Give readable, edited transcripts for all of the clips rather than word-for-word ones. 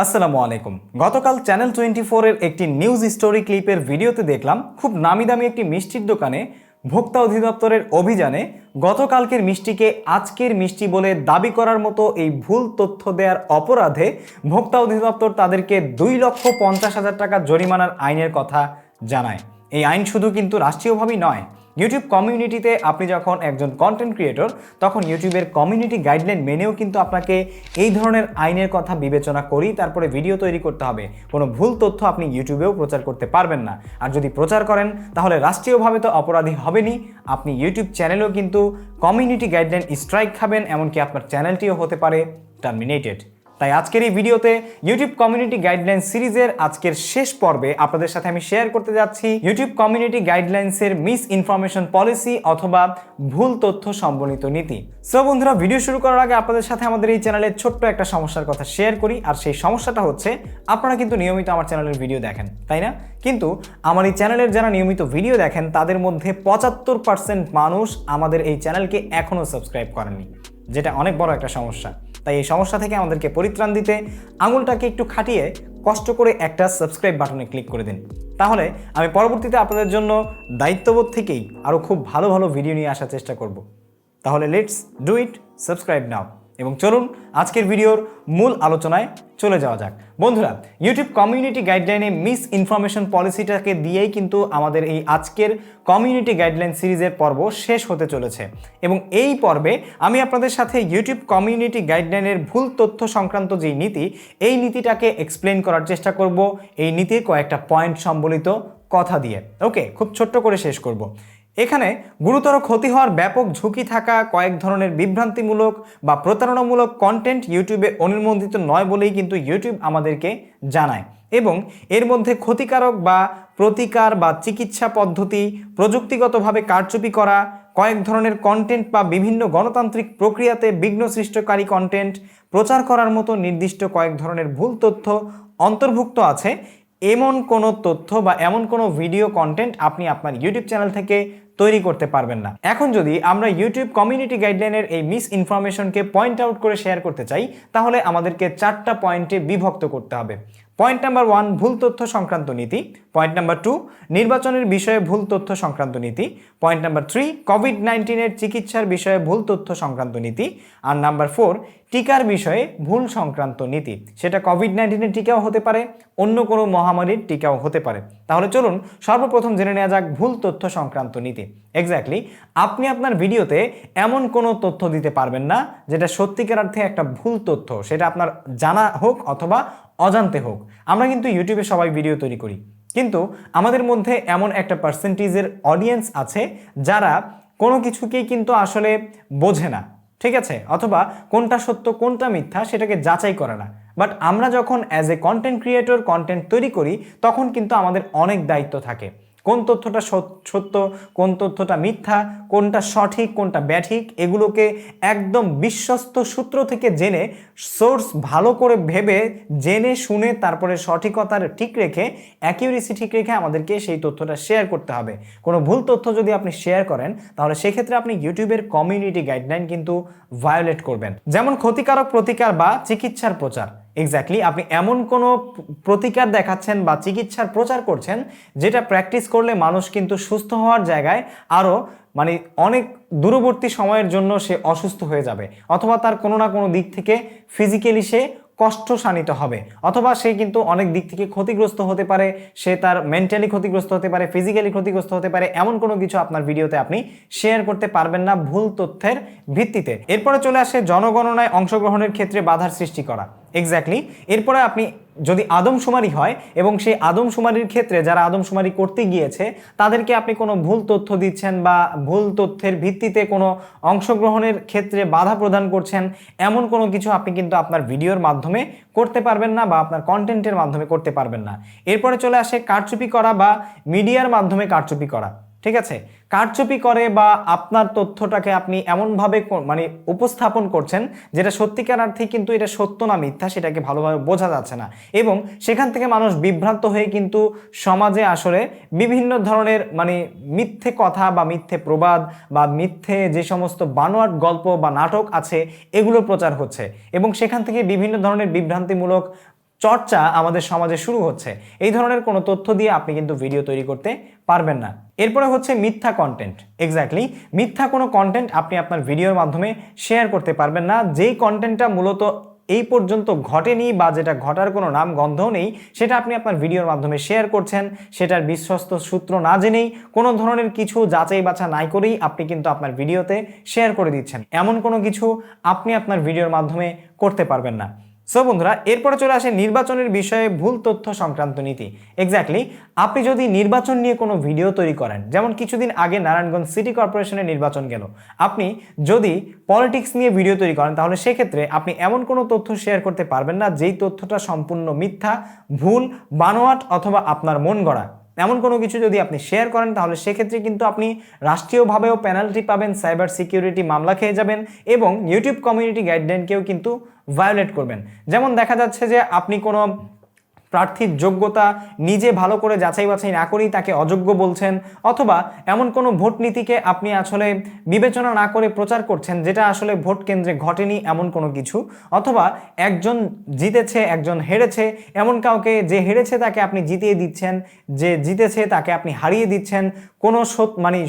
আসসালামু আলাইকুম। গতকাল চ্যানেল 24 এর একটি নিউজ স্টোরি ক্লিপের ভিডিওতে দেখলাম খুব নামি দামি একটি মিষ্টির দোকানে ভোক্তা অধিদপ্তরের অভিযানে গতকালকের মিষ্টিকে আজকের মিষ্টি বলে দাবি করার মতো এই ভুল তথ্য দেওয়ার অপরাধে ভোক্তা অধিদপ্তর তাদেরকে 2,50,000 টাকা জরিমানার আইনের কথা জানায়। এই আইন শুধু কিন্তু রাষ্ট্রীয়ভাবেই নয়, ইউটিউব কমিউনিটিতে আপনি যখন একজন কন্টেন্ট ক্রিয়েটর তখন ইউটিউবের কমিউনিটি গাইডলাইন মেনেও কিন্তু আপনাকে এই ধরনের আইনের কথা বিবেচনা করেই তারপরে ভিডিও তৈরি করতে হবে। কোনো ভুল তথ্য আপনি ইউটিউবেও প্রচার করতে পারবেন না, আর যদি প্রচার করেন তাহলে রাষ্ট্রীয়ভাবে তো অপরাধী হবেনই, আপনি ইউটিউব চ্যানেলেও কিন্তু কমিউনিটি গাইডলাইন স্ট্রাইক খাবেন, এমনকি আপনার চ্যানেলটিও হতে পারে টার্মিনেটেড। তাই আজকের এই ভিডিওতে ইউটিউব কমিউনিটি গাইডলাইন সিরিজের আজকের শেষ পর্বে আপনাদের সাথে আমি শেয়ার করতে যাচ্ছি ইউটিউব কমিউনিটি গাইডলাইন্সের মিস ইনফরমেশন পলিসি অথবা ভুল তথ্য সম্বলিত নীতি। সো বন্ধুরা, ভিডিও শুরু করার আগে আপনাদের সাথে আমাদের এই চ্যানেলের ছোট্ট একটা সমস্যার কথা শেয়ার করি। আর সেই সমস্যাটা হচ্ছে, আপনারা কিন্তু নিয়মিত আমার চ্যানেলের ভিডিও দেখেন, তাই না? কিন্তু আমার এই চ্যানেলের যারা নিয়মিত ভিডিও দেখেন তাদের মধ্যে 75% মানুষ আমাদের এই চ্যানেলকে এখনও সাবস্ক্রাইব করেননি, যেটা অনেক বড় একটা সমস্যা। তাই এই সমস্যা থেকে আমাদেরকে পরিত্রাণ দিতে আঙুলটাকে একটু খাটিয়ে কষ্ট করে একটা সাবস্ক্রাইব বাটনে ক্লিক করে দিন, তাহলে আমি পরবর্তীতে আপনাদের জন্য দায়িত্ববোধ থেকেই আরও খুব ভালো ভালো ভিডিও নিয়ে আসার চেষ্টা করব। তাহলে লেটস ডু ইট, সাবস্ক্রাইব নাও। এবং চলুন আজকের ভিডিওর মূল আলোচনায় চলে যাওয়া যাক। বন্ধুরা, ইউটিউব কমিউনিটি গাইডলাইনে মিস ইনফরমেশন পলিসিটাকে দিয়েই কিন্তু আমাদের এই আজকের কমিউনিটি গাইডলাইন সিরিজের পর্ব শেষ হতে চলেছে। এবং এই পর্বে আমি আপনাদের সাথে ইউটিউব কমিউনিটি গাইডলাইনের ভুল তথ্য সংক্রান্ত যেই নীতি, এই নীতিটাকে এক্সপ্লেন করার চেষ্টা করব এই নীতির কয়েকটা পয়েন্ট সম্বলিত কথা দিয়ে। ওকে, খুব ছোট্ট করে শেষ করব। এখানে গুরুতর ক্ষতি হওয়ার ব্যাপক ঝুঁকি থাকা কয়েক ধরনের বিভ্রান্তিমূলক বা প্রতারণামূলক কন্টেন্ট ইউটিউবে অনুমোদিত নয় বলেই কিন্তু ইউটিউব আমাদেরকে জানায়। এবং এর মধ্যে ক্ষতিকারক বা প্রতিকার বা চিকিৎসা পদ্ধতি, প্রযুক্তিগতভাবে কারচুপি করা কয়েক ধরনের কন্টেন্ট বা বিভিন্ন গণতান্ত্রিক প্রক্রিয়াতে বিঘ্ন সৃষ্টিকারী কন্টেন্ট প্রচার করার মতো নির্দিষ্ট কয়েক ধরনের ভুল তথ্য অন্তর্ভুক্ত আছে। এমন কোনো তথ্য বা এমন কোনো ভিডিও কন্টেন্ট আপনি আপনার ইউটিউব চ্যানেল থেকে তৈরি করতে পারবেন না। এখন যদি আমরা ইউটিউব কমিউনিটি গাইডলাইনের এই মিস ইনফরমেশনকে পয়েন্ট আউট করে শেয়ার করতে চাই, তাহলে আমাদেরকে 4টা পয়েন্টে বিভক্ত করতে হবে। পয়েন্ট নাম্বার 1, ভুল তথ্য সংক্রান্ত নীতি। পয়েন্ট নাম্বার 2, নির্বাচনের বিষয়ে ভুল তথ্য সংক্রান্ত নীতি। পয়েন্ট নাম্বার 3, কোভিড-19 চিকিৎসার বিষয়ে ভুল তথ্য সংক্রান্ত নীতি। আর নাম্বার 4, টিকার বিষয়ে ভুল সংক্রান্ত নীতি। সেটা কোভিড-19 টিকাও হতে পারে, অন্য কোনো মহামারীর টিকাও হতে পারে। তাহলে চলুন সর্বপ্রথম জেনে নেওয়া যাক ভুল তথ্য সংক্রান্ত নীতি। এক্স্যাক্টলি, আপনি আপনার ভিডিওতে এমন কোনো তথ্য দিতে পারবেন না যেটা সত্যিকার অর্থে একটা ভুল তথ্য, সেটা আপনার জানা হোক অথবা অজান্তে হোক। আমরা কিন্তু ইউটিউবে সবাই ভিডিও তৈরি করি, কিন্তু আমাদের মধ্যে এমন একটা পার্সেন্টেজের অডিয়েন্স আছে যারা কোনো কিছুকেই কিন্তু আসলে বোঝে না, ঠিক আছে, অথবা কোনটা সত্য কোনটা মিথ্যা সেটাকে যাচাই করে না। বাট আমরা যখন as a content creator content তৈরি করি তখন কিন্তু আমাদের অনেক দায়িত্ব থাকে। কোন তথ্যটা সত্য, কোন তথ্যটা মিথ্যা, কোনটা সঠিক কোনটা ব্যাঠিক, এগুলোকে একদম বিশ্বস্ত সূত্র থেকে জেনে, সোর্স ভালো করে ভেবে জেনে শুনে তারপরে সঠিকতার ঠিক রেখে, অ্যাকিউরেসি ঠিক রেখে আমাদেরকে সেই তথ্যটা শেয়ার করতে হবে। কোনো ভুল তথ্য যদি আপনি শেয়ার করেন তাহলে সেক্ষেত্রে আপনি ইউটিউবের কমিউনিটি গাইডলাইন কিন্তু ভায়োলেট করবেন। যেমন ক্ষতিকারক প্রতিকার বা চিকিৎসার প্রচার। এক্স্যাক্টলি, আপনি এমন কোনো প্রতিকার দেখাচ্ছেন বা চিকিৎসার প্রচার করছেন যেটা প্র্যাকটিস করলে মানুষ কিন্তু সুস্থ হওয়ার জায়গায় আরও অনেক দূরবর্তী সময়ের জন্য সে অসুস্থ হয়ে যাবে, অথবা তার কোনো না কোনো দিক থেকে ফিজিক্যালি সে কষ্ট শানিত হবে, অথবা সে কিন্তু অনেক দিক থেকে ক্ষতিগ্রস্ত হতে পারে, সে তার মেন্টালি ক্ষতিগ্রস্ত হতে পারে, ফিজিক্যালি ক্ষতিগ্রস্ত হতে পারে। এমন কোনো কিছু আপনার ভিডিওতে আপনি শেয়ার করতে পারবেন না ভুল তথ্যের ভিত্তিতে। এরপরে চলে আসে জনগণনায় অংশগ্রহণের ক্ষেত্রে বাধার সৃষ্টি করা। এক্স্যাক্টলি, এরপরে আপনি যদি আদমশুমারি হয় এবং সেই আদমশুমারির ক্ষেত্রে যারা আদমশুমারি করতে গিয়েছে তাদেরকে আপনি কোনো ভুল তথ্য দিচ্ছেন বা ভুল তথ্যের ভিত্তিতে কোনো অংশগ্রহণের ক্ষেত্রে বাধা প্রদান করছেন, এমন কোনো কিছু আপনি কিন্তু আপনার ভিডিওর মাধ্যমে করতে পারবেন না বা আপনার কন্টেন্টের মাধ্যমে করতে পারবেন না। এরপরে চলে আসে কারচুপি করা বা মিডিয়ার মাধ্যমে কারচুপি করা। ঠিক আছে, কারচুপি করে বা আপনার তথ্যটাকে আপনি এমনভাবে উপস্থাপন করছেন যেটা সত্যিকার অর্থে কিন্তু এটা সত্য না মিথ্যা সেটাকে ভালোভাবে বোঝা যাচ্ছে না, এবং সেখান থেকে মানুষ বিভ্রান্ত হয়ে কিন্তু সমাজে আসলে বিভিন্ন ধরনের মিথ্যে কথা বা মিথ্যে প্রবাদ বা মিথ্যে যে সমস্ত বানোয়াট গল্প বা নাটক আছে এগুলো প্রচার হচ্ছে, এবং সেখান থেকে বিভিন্ন ধরনের বিভ্রান্তিমূলক চর্চা আমাদের সমাজে শুরু হচ্ছে, এই ধরনের কোনো তথ্য দিয়ে আপনি কিন্তু ভিডিও তৈরি করতে পারবেন না। এরপরে হচ্ছে মিথ্যা কন্টেন্ট। এক্স্যাক্টলি, মিথ্যা কোনো কন্টেন্ট আপনি আপনার ভিডিওর মাধ্যমে শেয়ার করতে পারবেন না, যেই কন্টেন্টটা মূলত এই পর্যন্ত ঘটেনি বা যেটা ঘটার কোনো নাম গন্ধও নেই, সেটা আপনি আপনার ভিডিওর মাধ্যমে শেয়ার করছেন, সেটার বিশ্বস্ত সূত্র না জেনেই, কোনো ধরনের কিছু যাচাই বাছা নাই করেই আপনি কিন্তু আপনার ভিডিওতে শেয়ার করে দিচ্ছেন। এমন কোনো কিছু আপনি আপনার ভিডিওর মাধ্যমে করতে পারবেন না। সো বন্ধুরা, এরপরে চলে আসে নির্বাচনের বিষয়ে ভুল তথ্য সংক্রান্ত নীতি। এক্স্যাক্টলি, আপনি যদি নির্বাচন নিয়ে কোনো ভিডিও তৈরি করেন, যেমন কিছুদিন আগে নারায়ণগঞ্জ সিটি কর্পোরেশনের নির্বাচন গেল, আপনি যদি পলিটিক্স নিয়ে ভিডিও তৈরি করেন তাহলে সেক্ষেত্রে আপনি এমন কোনো তথ্য শেয়ার করতে পারবেন না যেই তথ্যটা সম্পূর্ণ মিথ্যা, ভুল, বানোয়াট অথবা আপনার মন গড়া। এমন কোনো কিছু যদি আপনি শেয়ার করেন তাহলে সেক্ষেত্রে কিন্তু আপনি রাষ্ট্রীয়ভাবেও পেনাল্টি পাবেন, সাইবার সিকিউরিটি মামলা খেয়ে যাবেন এবং ইউটিউব কমিউনিটি গাইডলাইনকেও কিন্তু ভায়োলেট করবেন। যেমন দেখা যাচ্ছে যে আপনি কোনো প্রার্থীর যোগ্যতা নিজে ভালো করে যাচাই বাছাই না করেই তাকে অযোগ্য বলছেন, অথবা এমন কোনো ভোট নীতিকে আপনি আসলে বিবেচনা না করে প্রচার করছেন যেটা আসলে ভোট কেন্দ্রে ঘটেনি এমন কোনো কিছু, অথবা একজন জিতেছে একজন হেরেছে, এমন কাউকে যে হেরেছে তাকে আপনি জিতিয়ে দিচ্ছেন, যে জিতেছে তাকে আপনি হারিয়ে দিচ্ছেন। কোনো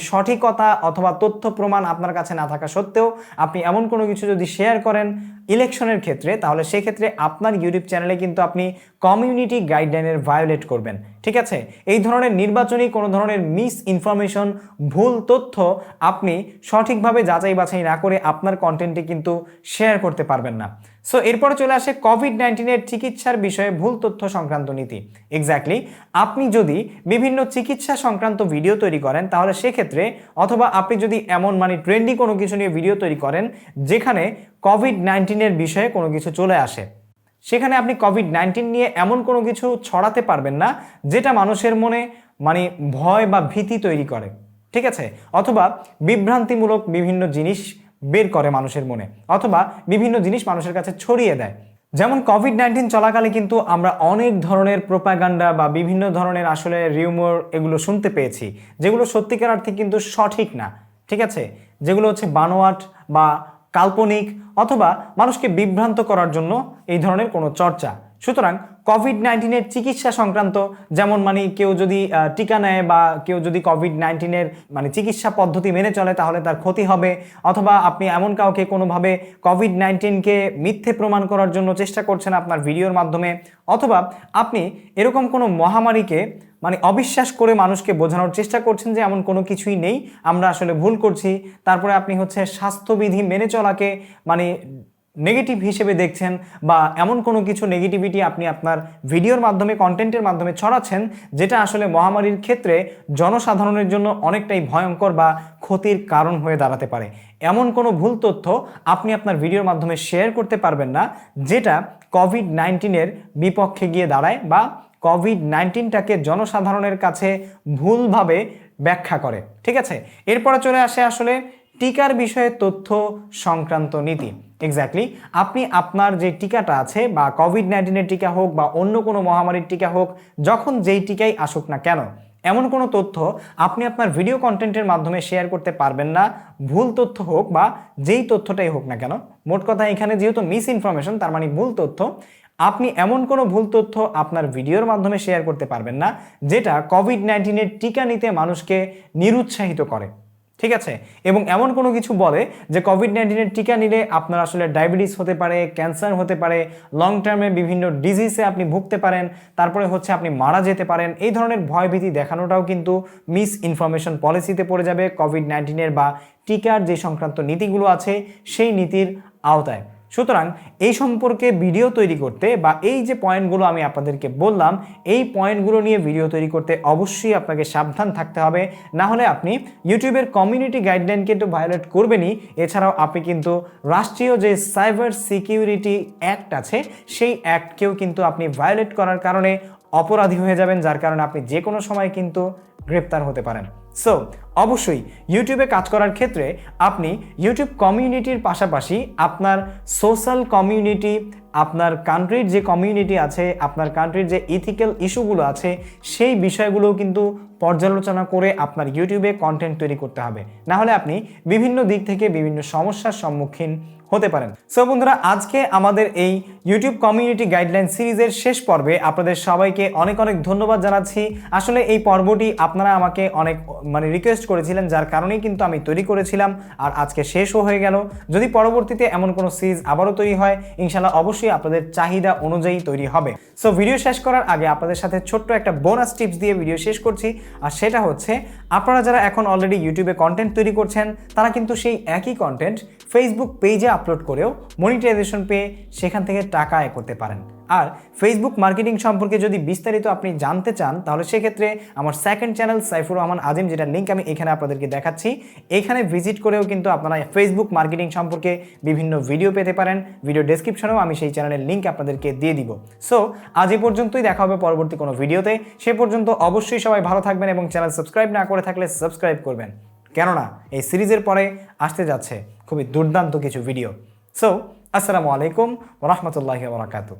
সঠিকতা অথবা তথ্য প্রমাণ আপনার কাছে না থাকা সত্ত্বেও আপনি এমন কোনো কিছু যদি শেয়ার করেন ইলেকশনের ক্ষেত্রে, তাহলে সেক্ষেত্রে আপনার ইউটিউব চ্যানেলে কিন্তু আপনি কমিউনিটি গাইডলাইনের ভায়োলেট করবেন। ঠিক আছে, এই ধরনের নির্বাচনী কোনো ধরনের মিস ইনফরমেশন, ভুল তথ্য আপনি সঠিকভাবে যাচাই বাছাই না করে আপনার কন্টেন্টে কিন্তু শেয়ার করতে পারবেন না। সো এরপরে চলে আসে কোভিড-19 চিকিৎসার বিষয়ে ভুল তথ্য সংক্রান্ত নীতি। এক্স্যাক্টলি, আপনি যদি বিভিন্ন চিকিৎসা সংক্রান্ত ভিডিও তৈরি করেন তাহলে সেক্ষেত্রে, অথবা আপনি যদি এমন ট্রেন্ডি কোনো কিছু নিয়ে ভিডিও তৈরি করেন যেখানে কোভিড-19 বিষয়ে কোনো কিছু চলে আসে, সেখানে আপনি কোভিড-19 নিয়ে এমন কোনো কিছু ছড়াতে পারবেন না যেটা মানুষের মনে ভয় বা ভীতি তৈরি করে। ঠিক আছে, অথবা বিভ্রান্তিমূলক বিভিন্ন জিনিস বের করে মানুষের মনে, অথবা বিভিন্ন জিনিস মানুষের কাছে ছড়িয়ে দেয়। যেমন কোভিড-19 চলাকালে কিন্তু আমরা অনেক ধরনের প্রোপাগান্ডা বা বিভিন্ন ধরনের আসলে রিউমার এগুলো শুনতে পেয়েছি, যেগুলো সত্যিকার অর্থে কিন্তু সঠিক না। ঠিক আছে, যেগুলো হচ্ছে বানোয়াট বা কাল্পনিক, অথবা মানুষকে বিভ্রান্ত করার জন্য এই ধরনের কোনো চর্চা। সুতরাং কোভিড-19 চিকিৎসা সংক্রান্ত, যেমন কেউ যদি টিকা নেয় বা কেউ যদি কোভিড-19 চিকিৎসা পদ্ধতি মেনে চলে তাহলে তার ক্ষতি হবে, অথবা আপনি এমন কাউকে কোনোভাবে কোভিড-19 মিথ্যে প্রমাণ করার জন্য চেষ্টা করছেন আপনার ভিডিওর মাধ্যমে, অথবা আপনি এরকম কোনো মহামারীকে অবিশ্বাস করে মানুষকে বোঝানোর চেষ্টা করছেন যে এমন কোনো কিছুই নেই, আমরা আসলে ভুল করছি। তারপরে আপনি স্বাস্থ্যবিধি মেনে চলাকে নেগেটিভ হিসেবে দেখছেন, বা এমন কোনো কিছু নেগেটিভিটি আপনি আপনার ভিডিওর মাধ্যমে, কন্টেন্টের মাধ্যমে ছড়াচ্ছেন যেটা আসলে মহামারীর ক্ষেত্রে জনসাধারণের জন্য অনেকটাই ভয়ঙ্কর বা ক্ষতির কারণ হয়ে দাঁড়াতে পারে। এমন কোনো ভুল তথ্য আপনি আপনার ভিডিওর মাধ্যমে শেয়ার করতে পারবেন না যেটা কোভিড-19 বিপক্ষে গিয়ে দাঁড়ায় বা কোভিড-19টাকে জনসাধারণের কাছে ভুলভাবে ব্যাখ্যা করে। ঠিক আছে, এরপরে চলে আসে আসলে টিকার বিষয়ে তথ্য সংক্রান্ত নীতি। এক্স্যাক্টলি, আপনি আপনার যে টিকাটা আছে, বা কোভিড-19 টিকা হোক বা অন্য কোনো মহামারীর টিকা হোক, যখন যেই টিকাই আসুক না কেন, এমন কোনো তথ্য আপনি আপনার ভিডিও কন্টেন্টের মাধ্যমে শেয়ার করতে পারবেন না, ভুল তথ্য হোক বা যেই তথ্যটাই হোক না কেন। মোট কথা এখানে যেহেতু মিস ইনফরমেশন, তার ভুল তথ্য, আপনি এমন কোনো ভুল তথ্য আপনার ভিডিওর মাধ্যমে শেয়ার করতে পারবেন না যেটা কোভিড-19 টিকা নিতে মানুষকে নিরুৎসাহিত করে। ঠিক আছে, এবং এমন কোনো কিছু বলে যে কোভিড-19 টিকা নিলে আপনার আসলে ডায়াবেটিস হতে পারে, ক্যান্সার হতে পারে, লং টার্মে বিভিন্ন ডিজিজে আপনি ভুগতে পারেন, তারপরে আপনি মারা যেতে পারেন। এই ধরনের ভয়ভীতি দেখানোটাও কিন্তু মিস ইনফরমেশন পলিসিতে পড়ে যাবে, কোভিড-19 বা টিকার যে সংক্রান্ত নীতিগুলো আছে সেই নীতির আওতায়। সুতরাং এই সম্পর্কে ভিডিও তৈরি করতে, বা এই যে পয়েন্টগুলো আমি আপনাদেরকে বললাম, এই পয়েন্টগুলো নিয়ে ভিডিও তৈরি করতে অবশ্যই আপনাকে সাবধান থাকতে হবে, না হলে আপনি ইউটিউবের কমিউনিটি গাইডলাইনকে তো ভায়োলেট করবেনই, এছাড়াও আপনি কিন্তু রাষ্ট্রীয় যে সাইবার সিকিউরিটি অ্যাক্ট আছে সেই অ্যাক্টকেও কিন্তু আপনি ভায়োলেট করার কারণে অপরাধী হয়ে যাবেন, যার কারণে আপনি যে কোনো সময় কিন্তু গ্রেপ্তার হতে পারেন। সো অবশ্যই ইউটিউবে কাজ করার ক্ষেত্রে আপনি ইউটিউব কমিউনিটির পাশাপাশি আপনার সোশ্যাল কমিউনিটি, আপনার কান্ট্রির যে কমিউনিটি আছে, আপনার কান্ট্রির যে ইথিক্যাল ইস্যুগুলো আছে সেই বিষয়গুলোও কিন্তু পর্যালোচনা করে আপনার ইউটিউবে কন্টেন্ট তৈরি করতে হবে, না হলে আপনি বিভিন্ন দিক থেকে বিভিন্ন সমস্যার সম্মুখীন হতে পারেন। সো বন্ধুরা, আজকে আমাদের এই ইউটিউব কমিউনিটি গাইডলাইন সিরিজের শেষ পর্বে আপনাদের সবাইকে অনেক অনেক ধন্যবাদ জানাচ্ছি। আসলে এই পর্বটি আপনারা আমাকে অনেক রিকোয়েস্ট করেছিলেন, যার কারণেই কিন্তু আমি তৈরি করেছিলাম, আর আজকে শেষও হয়ে গেল। যদি পরবর্তীতে এমন কোনো সিরিজ আবারও তৈরি হয়, ইনশাল্লাহ অবশ্যই আপনাদের চাহিদা অনুযায়ী তৈরি হবে। সো ভিডিও শেষ করার আগে আপনাদের সাথে ছোট্ট একটা বোনাস টিপস দিয়ে ভিডিও শেষ করছি, আর সেটা হচ্ছে আপনারা যারা এখন অলরেডি ইউটিউবে কন্টেন্ট তৈরি করছেন, তারা কিন্তু সেই একই কন্টেন্ট ফেসবুক পেজে আপলোড করেও মনিটাইজেশন পেয়ে সেখান থেকে টাকা আয় করতে পারেন। আর ফেসবুক মার্কেটিং সম্পর্কে যদি বিস্তারিত আপনি জানতে চান, তাহলে সেক্ষেত্রে আমার সেকেন্ড চ্যানেল সাইফুর রহমান আজিম, যেটা লিঙ্ক আমি এখানে আপনাদেরকে দেখাচ্ছি, এখানে ভিজিট করেও কিন্তু আপনারা ফেসবুক মার্কেটিং সম্পর্কে বিভিন্ন ভিডিও পেতে পারেন। ভিডিও ডেসক্রিপশনেও আমি সেই চ্যানেলের লিঙ্ক আপনাদেরকে দিয়ে দিব। সো আজ এই পর্যন্তই, দেখা হবে পরবর্তী কোনো ভিডিওতে। সে পর্যন্ত অবশ্যই সবাই ভালো থাকবেন এবং চ্যানেল সাবস্ক্রাইব না করে থাকলে সাবস্ক্রাইব করবেন, কেননা এই সিরিজের পরে আসতে যাচ্ছে খুবই দুর্দান্ত কিছু ভিডিও। সো আসসালামু আলাইকুম ওয়া রাহমাতুল্লাহি ওয়া বারাকাতুহু।